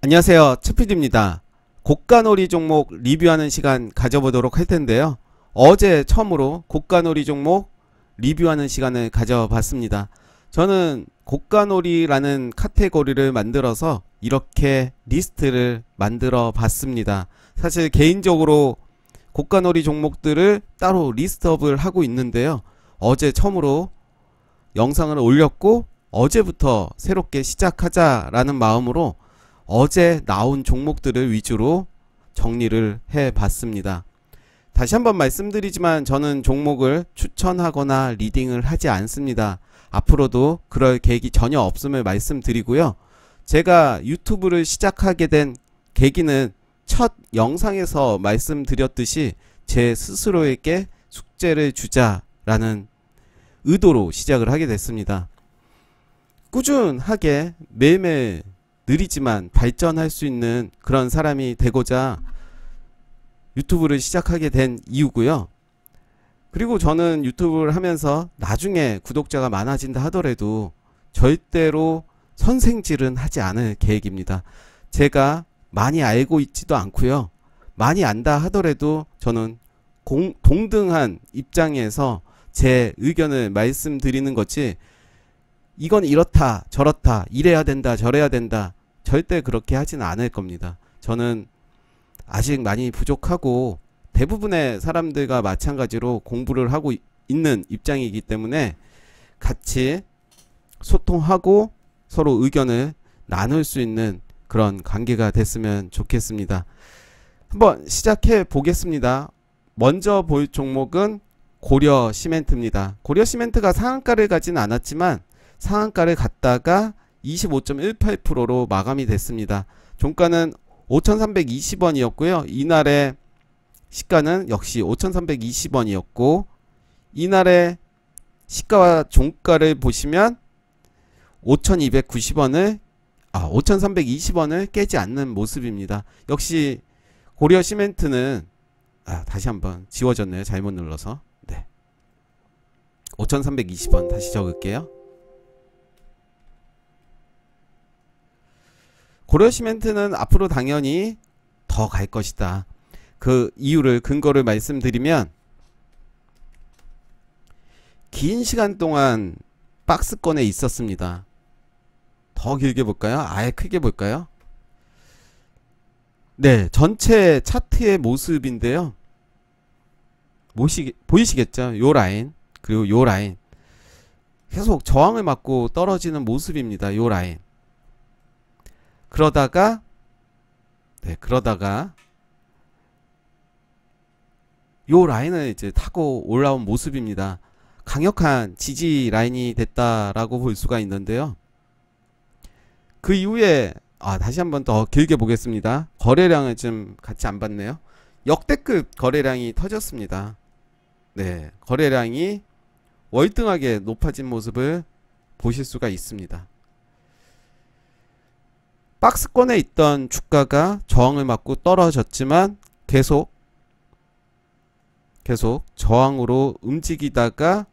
안녕하세요, 최PD입니다. 고가놀이 종목 리뷰하는 시간 가져보도록 할 텐데요. 어제 처음으로 고가놀이 종목 리뷰하는 시간을 가져봤습니다. 저는 고가놀이라는 카테고리를 만들어서 이렇게 리스트를 만들어 봤습니다. 사실 개인적으로 고가놀이 종목들을 따로 리스트업을 하고 있는데요. 어제 처음으로 영상을 올렸고 어제부터 새롭게 시작하자라는 마음으로 어제 나온 종목들을 위주로 정리를 해 봤습니다. 다시 한번 말씀드리지만 저는 종목을 추천하거나 리딩을 하지 않습니다. 앞으로도 그럴 계획이 전혀 없음을 말씀드리고요. 제가 유튜브를 시작하게 된 계기는 첫 영상에서 말씀드렸듯이 제 스스로에게 숙제를 주자라는 의도로 시작을 하게 됐습니다. 꾸준하게 매일매일 느리지만 발전할 수 있는 그런 사람이 되고자 유튜브를 시작하게 된 이유고요. 그리고 저는 유튜브를 하면서 나중에 구독자가 많아진다 하더라도 절대로 선생질은 하지 않을 계획입니다. 제가 많이 알고 있지도 않고요. 많이 안다 하더라도 저는 동등한 입장에서 제 의견을 말씀드리는 거지, 이건 이렇다 저렇다 이래야 된다 저래야 된다, 절대 그렇게 하진 않을 겁니다. 저는 아직 많이 부족하고 대부분의 사람들과 마찬가지로 공부를 하고 있는 입장이기 때문에 같이 소통하고 서로 의견을 나눌 수 있는 그런 관계가 됐으면 좋겠습니다. 한번 시작해 보겠습니다. 먼저 볼 종목은 고려시멘트입니다. 고려시멘트가 상한가를 가진 않았지만 상한가를 갔다가 25.18%로 마감이 됐습니다. 종가는 5,320원이었고요. 이날의 시가는 역시 5,320원이었고 이날의 시가와 종가를 보시면 5,320원을 깨지 않는 모습입니다. 역시 고려시멘트는 다시 한번 지워졌네요. 잘못 눌러서. 네. 5,320원 다시 적을게요. 고려시멘트는 앞으로 당연히 더 갈 것이다. 그 이유를 근거를 말씀드리면, 긴 시간 동안 박스권에 있었습니다. 더 길게 볼까요? 아예 크게 볼까요? 네, 전체 차트의 모습인데요. 보이시겠죠? 요 라인, 그리고 요 라인 계속 저항을 맞고 떨어지는 모습입니다. 요 라인. 그러다가 요 라인을 이제 타고 올라온 모습입니다. 강력한 지지 라인이 됐다라고 볼 수가 있는데요. 그 이후에 다시 한번 더 길게 보겠습니다. 거래량을 좀 같이 안 봤네요. 역대급 거래량이 터졌습니다. 네, 거래량이 월등하게 높아진 모습을 보실 수가 있습니다. 박스권에 있던 주가가 저항을 맞고 떨어졌지만 계속 저항으로 움직이다가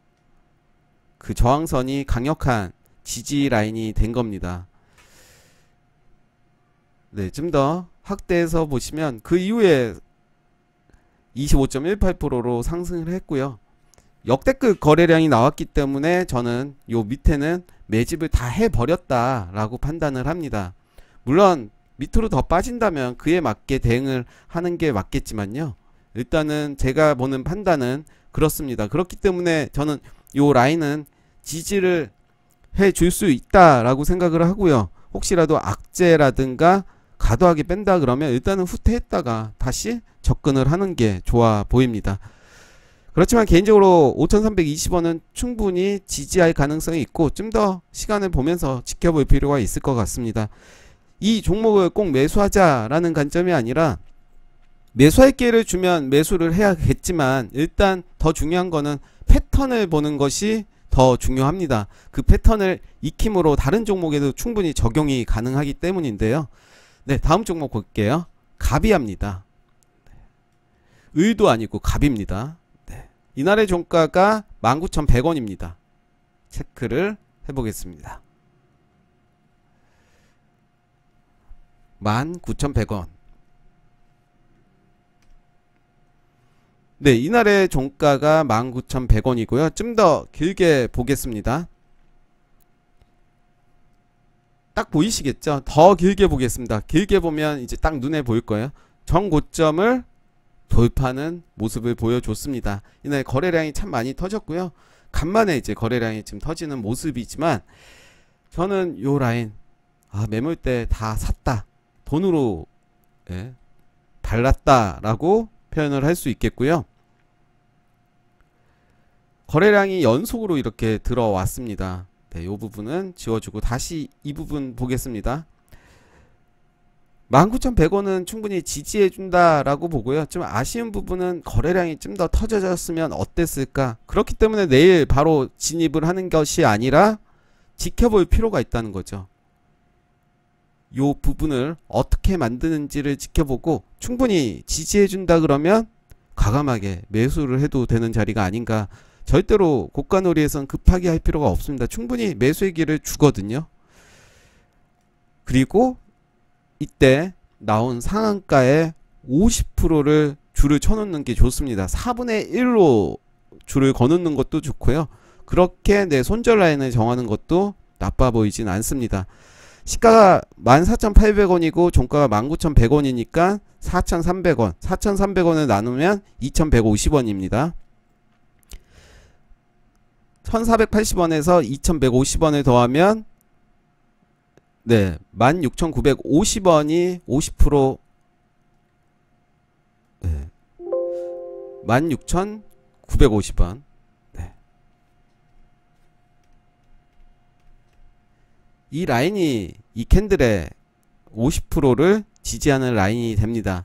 그 저항선이 강력한 지지 라인이 된 겁니다. 네, 좀 더 확대해서 보시면 그 이후에 25.18%로 상승을 했고요. 역대급 거래량이 나왔기 때문에 저는 요 밑에는 매집을 다 해버렸다 라고 판단을 합니다. 물론 밑으로 더 빠진다면 그에 맞게 대응을 하는 게 맞겠지만요. 일단은 제가 보는 판단은 그렇습니다. 그렇기 때문에 저는 요 라인은 지지를 해줄 수 있다라고 생각을 하고요. 혹시라도 악재라든가 과도하게 뺀다 그러면 일단은 후퇴했다가 다시 접근을 하는 게 좋아 보입니다. 그렇지만 개인적으로 5,320원은 충분히 지지할 가능성이 있고 좀 더 시간을 보면서 지켜볼 필요가 있을 것 같습니다. 이 종목을 꼭 매수하자라는 관점이 아니라, 매수할 기회를 주면 매수를 해야겠지만 일단 더 중요한 거는 패턴을 보는 것이 더 중요합니다. 그 패턴을 익힘으로 다른 종목에도 충분히 적용이 가능하기 때문인데요. 네, 다음 종목 볼게요. 가비아입니다. 을도 아니고 갑입니다. 네. 이날의 종가가 19,100원입니다. 체크를 해보겠습니다. 19,100원. 네, 이날의 종가가 19,100원이고요. 좀 더 길게 보겠습니다. 딱 보이시겠죠? 더 길게 보겠습니다. 길게 보면 이제 딱 눈에 보일 거예요. 정고점을 돌파하는 모습을 보여줬습니다. 이날 거래량이 참 많이 터졌고요. 간만에 이제 거래량이 지금 터지는 모습이지만 저는 요 라인 매물대 다 샀다, 돈으로 발랐다 라고 표현을 할 수 있겠고요. 거래량이 연속으로 이렇게 들어왔습니다. 네, 이 부분은 지워주고 다시 이 부분 보겠습니다. 19,100원은 충분히 지지해준다 라고 보고요. 좀 아쉬운 부분은 거래량이 좀 더 터져졌으면 어땠을까. 그렇기 때문에 내일 바로 진입을 하는 것이 아니라 지켜볼 필요가 있다는 거죠. 요 부분을 어떻게 만드는지를 지켜보고 충분히 지지해준다 그러면 과감하게 매수를 해도 되는 자리가 아닌가. 절대로 고가놀이에선 급하게 할 필요가 없습니다. 충분히 매수의 기회를 주거든요. 그리고 이때 나온 상한가의 50%를 줄을 쳐놓는 게 좋습니다. 4분의 1로 줄을 거놓는 것도 좋고요. 그렇게 내 손절 라인을 정하는 것도 나빠 보이진 않습니다. 시가가 14,800원이고 종가가 19,100원이니까 4,300원, 4,300원을 나누면 2,150원입니다. 1,480원에서 2,150원을 더하면 16,950원이 50% 16,950원. 이 라인이 이 캔들의 50%를 지지하는 라인이 됩니다.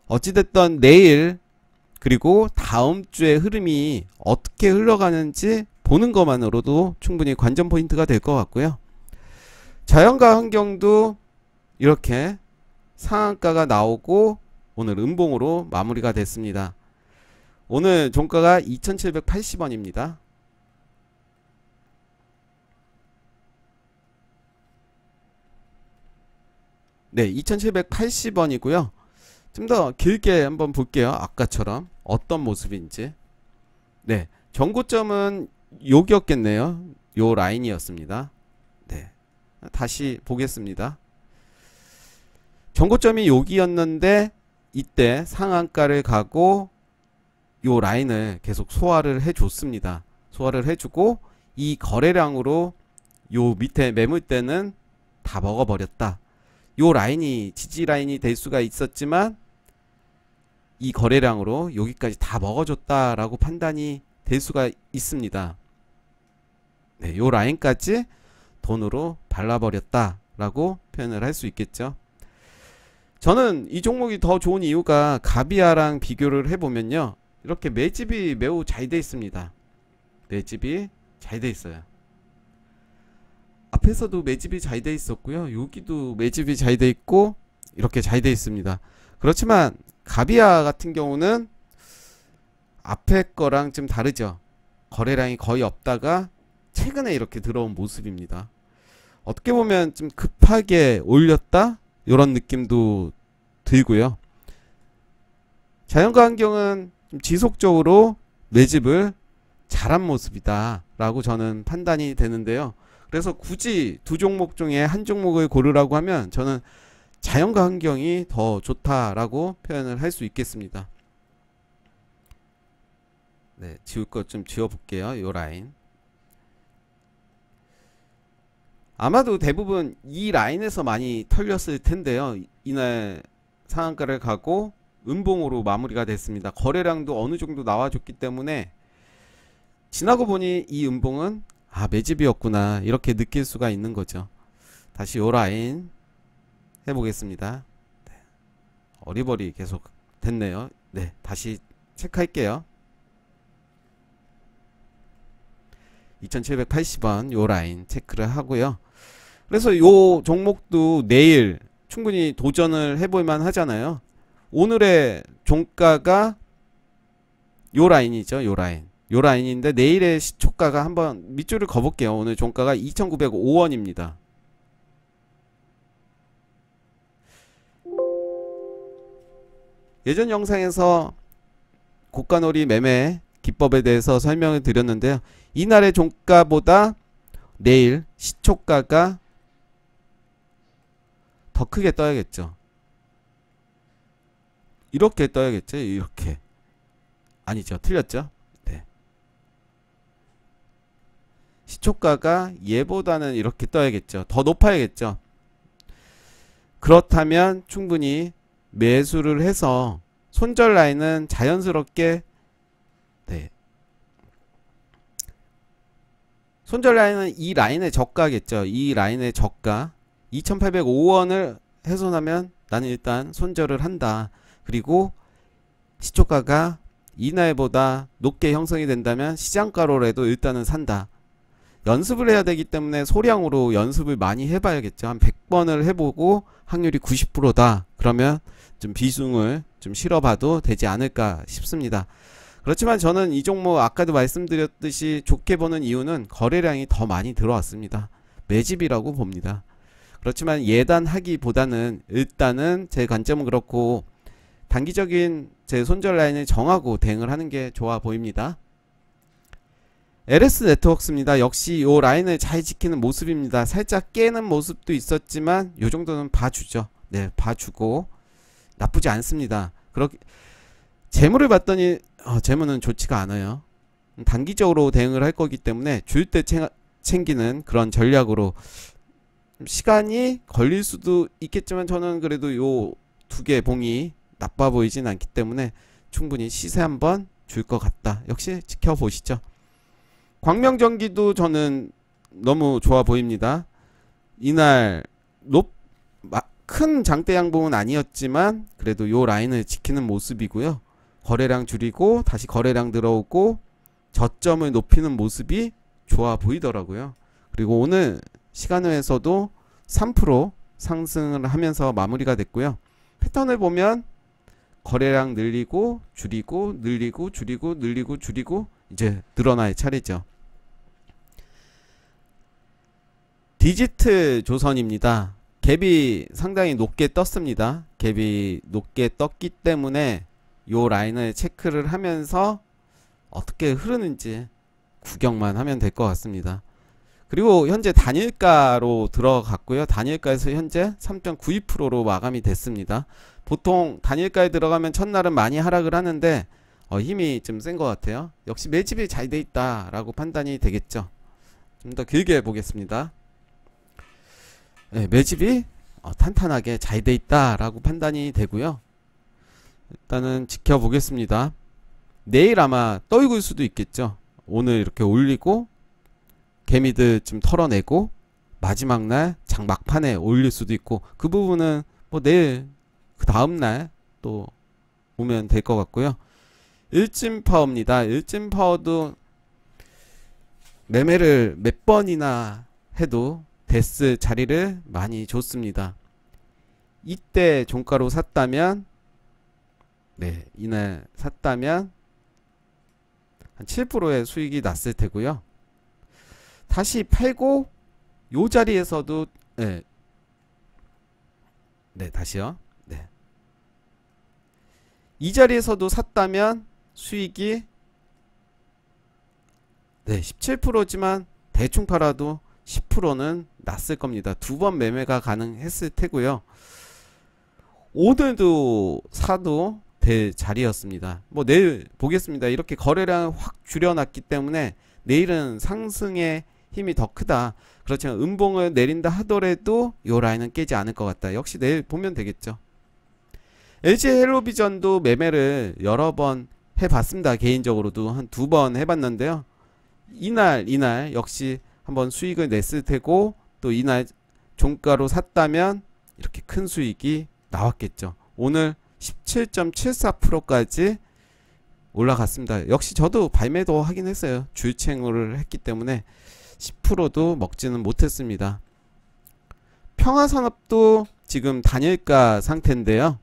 어찌됐든 내일 그리고 다음 주의 흐름이 어떻게 흘러가는지 보는 것만으로도 충분히 관전 포인트가 될 것 같고요. 자연과 환경도 이렇게 상한가가 나오고 오늘 음봉으로 마무리가 됐습니다. 오늘 종가가 2,780원입니다. 네, 2,780원이고요. 좀 더 길게 한번 볼게요. 아까처럼 어떤 모습인지. 네, 전고점은 여기였겠네요. 요 라인이었습니다. 네, 다시 보겠습니다. 전고점이 여기였는데 이때 상한가를 가고 요 라인을 계속 소화를 해줬습니다. 소화를 해주고 이 거래량으로 요 밑에 매물대는 다 먹어버렸다. 요 라인이 지지 라인이 될 수가 있었지만 이 거래량으로 여기까지 다 먹어줬다 라고 판단이 될 수가 있습니다. 네, 요 라인까지 돈으로 발라버렸다 라고 표현을 할 수 있겠죠. 저는 이 종목이 더 좋은 이유가 가비아랑 비교를 해보면요, 이렇게 매집이 매우 잘 돼 있습니다. 매집이 잘 돼 있어요. 앞에서도 매집이 잘 돼 있었고요. 여기도 매집이 잘 돼 있고 이렇게 잘 돼 있습니다. 그렇지만 가비아 같은 경우는 앞에 거랑 좀 다르죠. 거래량이 거의 없다가 최근에 이렇게 들어온 모습입니다. 어떻게 보면 좀 급하게 올렸다 이런 느낌도 들고요. 자연과 환경은 좀 지속적으로 매집을 잘한 모습이다 라고 저는 판단이 되는데요. 그래서 굳이 두 종목 중에 한 종목을 고르라고 하면 저는 자연과 환경이 더 좋다라고 표현을 할 수 있겠습니다. 네, 지울 것 좀 지워볼게요. 요 라인. 아마도 대부분 이 라인에서 많이 털렸을 텐데요. 이날 상한가를 가고 음봉으로 마무리가 됐습니다. 거래량도 어느 정도 나와줬기 때문에 지나고 보니 이 음봉은 매집이었구나 이렇게 느낄 수가 있는 거죠. 다시 요 라인 해보겠습니다. 네. 어리버리 계속 됐네요. 네, 다시 체크할게요. 2,780원 요 라인 체크를 하고요. 그래서 요 종목도 내일 충분히 도전을 해볼만 하잖아요. 오늘의 종가가 요 라인이죠. 요 라인. 요 라인인데 내일의 시초가가 한번 밑줄을 그어볼게요. 오늘 종가가 2,905원입니다. 예전 영상에서 고가놀이 매매 기법에 대해서 설명을 드렸는데요. 이날의 종가보다 내일 시초가가 더 크게 떠야겠죠. 이렇게 떠야겠죠. 이렇게. 아니죠. 틀렸죠. 네. 시초가가 얘보다는 이렇게 떠야겠죠. 더 높아야겠죠. 그렇다면 충분히 매수를 해서 손절 라인은 자연스럽게, 네, 손절 라인은 이 라인의 저가겠죠. 이 라인의 저가 2805원을 훼손하면 나는 일단 손절을 한다. 그리고 시초가가 이날보다 높게 형성이 된다면 시장가로라도 일단은 산다. 연습을 해야 되기 때문에 소량으로 연습을 많이 해봐야겠죠. 한 100번을 해보고 확률이 90%다. 그러면 좀 비중을 좀 실어봐도 되지 않을까 싶습니다. 그렇지만 저는 이 종목 아까도 말씀드렸듯이 좋게 보는 이유는 거래량이 더 많이 들어왔습니다. 매집이라고 봅니다. 그렇지만 예단하기보다는 일단은 제 관점은 그렇고 단기적인 제 손절 라인을 정하고 대응을 하는 게 좋아 보입니다. LS 네트워크입니다. 역시 이 라인을 잘 지키는 모습입니다. 살짝 깨는 모습도 있었지만 이 정도는 봐주죠. 네, 봐주고 나쁘지 않습니다. 그렇게 재물을 봤더니 재물은 좋지가 않아요. 단기적으로 대응을 할 거기 때문에 줄 때 챙기는 그런 전략으로 시간이 걸릴 수도 있겠지만 저는 그래도 요 두 개 봉이 나빠 보이진 않기 때문에 충분히 시세 한번 줄 것 같다. 역시 지켜보시죠. 광명전기도 저는 너무 좋아 보입니다. 이날 큰 장대 양봉은 아니었지만 그래도 요 라인을 지키는 모습이고요. 거래량 줄이고 다시 거래량 들어오고 저점을 높이는 모습이 좋아 보이더라고요. 그리고 오늘 시간외에서도 3% 상승을 하면서 마무리가 됐고요. 패턴을 보면 거래량 늘리고 줄이고 늘리고 줄이고 늘리고 줄이고 이제 늘어날 차례죠. 디지트 조선입니다. 갭이 상당히 높게 떴습니다. 갭이 높게 떴기 때문에 요 라인을 체크를 하면서 어떻게 흐르는지 구경만 하면 될 것 같습니다. 그리고 현재 단일가로 들어갔고요. 단일가에서 현재 3.92%로 마감이 됐습니다. 보통 단일가에 들어가면 첫날은 많이 하락을 하는데 힘이 좀 센 것 같아요. 역시 매집이 잘 돼 있다 라고 판단이 되겠죠. 좀 더 길게 보겠습니다. 네, 매집이 탄탄하게 잘 돼 있다 라고 판단이 되고요. 일단은 지켜보겠습니다. 내일 아마 떨굴 수도 있겠죠. 오늘 이렇게 올리고 개미들 좀 털어내고 마지막 날 장 막판에 올릴 수도 있고 그 부분은 뭐 내일 그 다음날 또 보면 될 것 같고요. 일진파워입니다. 일진파워도 매매를 몇 번이나 해도 데스 자리를 많이 줬습니다. 이때 종가로 샀다면, 네, 이날 샀다면 한 7%의 수익이 났을 테고요. 다시 팔고 요 자리에서도 네, 다시요. 네. 이 자리에서도 샀다면 수익이 17%지만 대충 팔아도 10%는 났을 겁니다. 두 번 매매가 가능했을 테고요. 오늘도 사도 될 자리였습니다. 뭐 내일 보겠습니다. 이렇게 거래량을 확 줄여놨기 때문에 내일은 상승의 힘이 더 크다. 그렇지만 음봉을 내린다 하더라도 요 라인은 깨지 않을 것 같다. 역시 내일 보면 되겠죠. LG 헬로비전도 매매를 여러 번 해봤습니다. 개인적으로도 한 2번 해봤는데요. 이날 역시 한번 수익을 냈을 테고 또 이날 종가로 샀다면 이렇게 큰 수익이 나왔겠죠. 오늘 17.74%까지 올라갔습니다. 역시 저도 발매도 하긴 했어요. 줄챙을 했기 때문에 10%도 먹지는 못했습니다. 평화산업도 지금 단일가 상태인데요.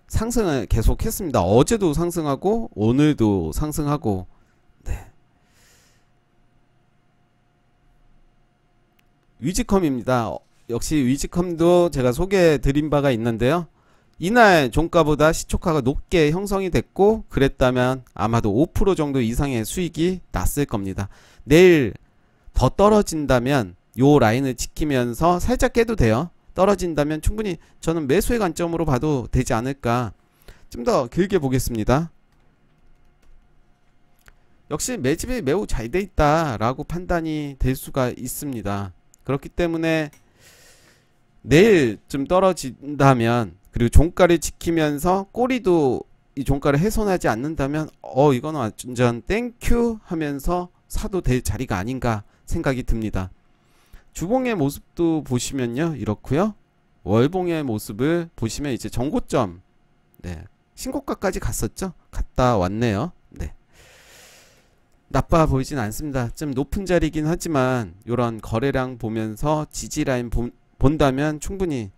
상승을 계속 했습니다. 어제도 상승하고 오늘도 상승하고, 네. 위즈컴입니다. 역시 위즈컴도 제가 소개해 드린 바가 있는데요. 이날 종가보다 시초가가 높게 형성이 됐고 그랬다면 아마도 5% 정도 이상의 수익이 났을 겁니다. 내일 더 떨어진다면 요 라인을 지키면서 살짝 깨도 돼요. 떨어진다면 충분히 저는 매수의 관점으로 봐도 되지 않을까. 좀 더 길게 보겠습니다. 역시 매집이 매우 잘 돼 있다 라고 판단이 될 수가 있습니다. 그렇기 때문에 내일 좀 떨어진다면, 그리고 종가를 지키면서 꼬리도 이 종가를 훼손하지 않는다면 이거는 완전 땡큐 하면서 사도 될 자리가 아닌가 생각이 듭니다. 주봉의 모습도 보시면요 이렇고요. 월봉의 모습을 보시면 이제 전고점, 네, 신고가까지 갔었죠. 갔다 왔네요. 네, 나빠 보이진 않습니다. 좀 높은 자리긴 하지만 이런 거래량 보면서 지지라인 본다면 충분히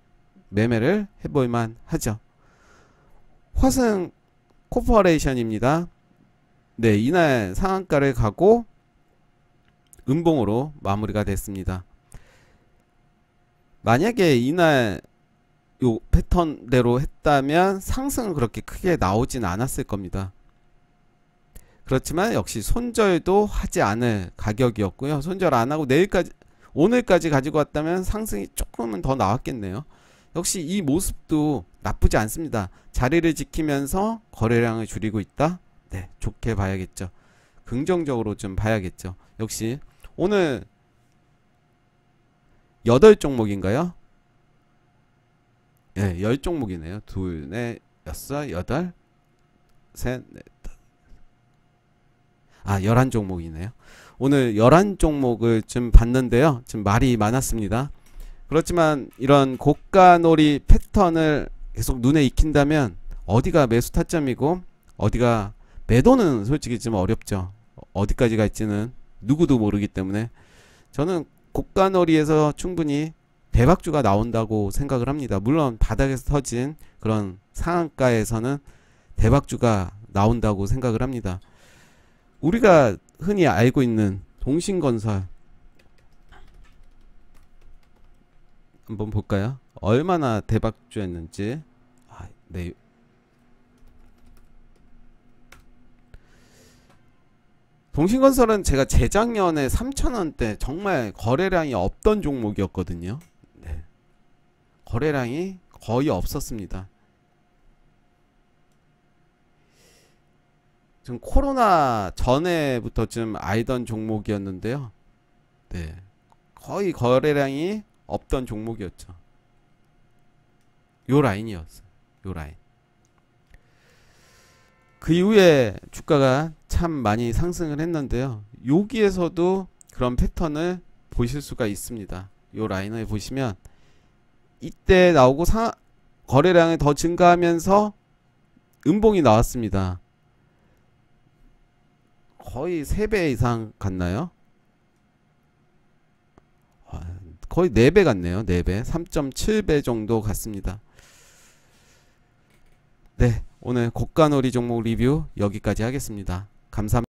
매매를 해볼만 하죠. 화승 코퍼레이션입니다. 네, 이날 상한가를 가고 음봉으로 마무리가 됐습니다. 만약에 이날 요 패턴대로 했다면 상승은 그렇게 크게 나오진 않았을 겁니다. 그렇지만 역시 손절도 하지 않을 가격이었고요. 손절 안 하고 오늘까지 가지고 왔다면 상승이 조금은 더 나왔겠네요. 역시 이 모습도 나쁘지 않습니다. 자리를 지키면서 거래량을 줄이고 있다. 네, 좋게 봐야겠죠. 긍정적으로 좀 봐야겠죠. 역시 오늘 8종목인가요? 예, 10종목이네요. 둘, 넷, 여섯, 여덟, 셋, 넷, 11종목이네요. 오늘 11종목을 좀 봤는데요. 좀 말이 많았습니다. 그렇지만 이런 고가놀이 패턴을 계속 눈에 익힌다면 어디가 매수 타점이고 어디가 매도는 솔직히 좀 어렵죠. 어디까지 갈지는 누구도 모르기 때문에 저는 고가놀이에서 충분히 대박주가 나온다고 생각을 합니다. 물론 바닥에서 터진 그런 상한가에서는 대박주가 나온다고 생각을 합니다. 우리가 흔히 알고 있는 동신건설 한번 볼까요? 얼마나 대박주였는지. 네. 동신건설은 제가 재작년에 3,000원대 정말 거래량이 없던 종목이었거든요. 네. 거래량이 거의 없었습니다. 좀 코로나 전에부터 좀 알던 종목이었는데요. 네. 거의 거래량이 없던 종목이었죠. 요 라인이었어요. 요 라인. 그 이후에 주가가 참 많이 상승을 했는데요. 여기에서도 그런 패턴을 보실 수가 있습니다. 요 라인을 보시면 이때 나오고 거래량이 더 증가하면서 음봉이 나왔습니다. 거의 3배 이상 갔나요? 거의 4배 갔네요. 4배. 3.7배 정도 갔습니다. 네, 오늘 고가놀이 종목 리뷰 여기까지 하겠습니다. 감사합니다.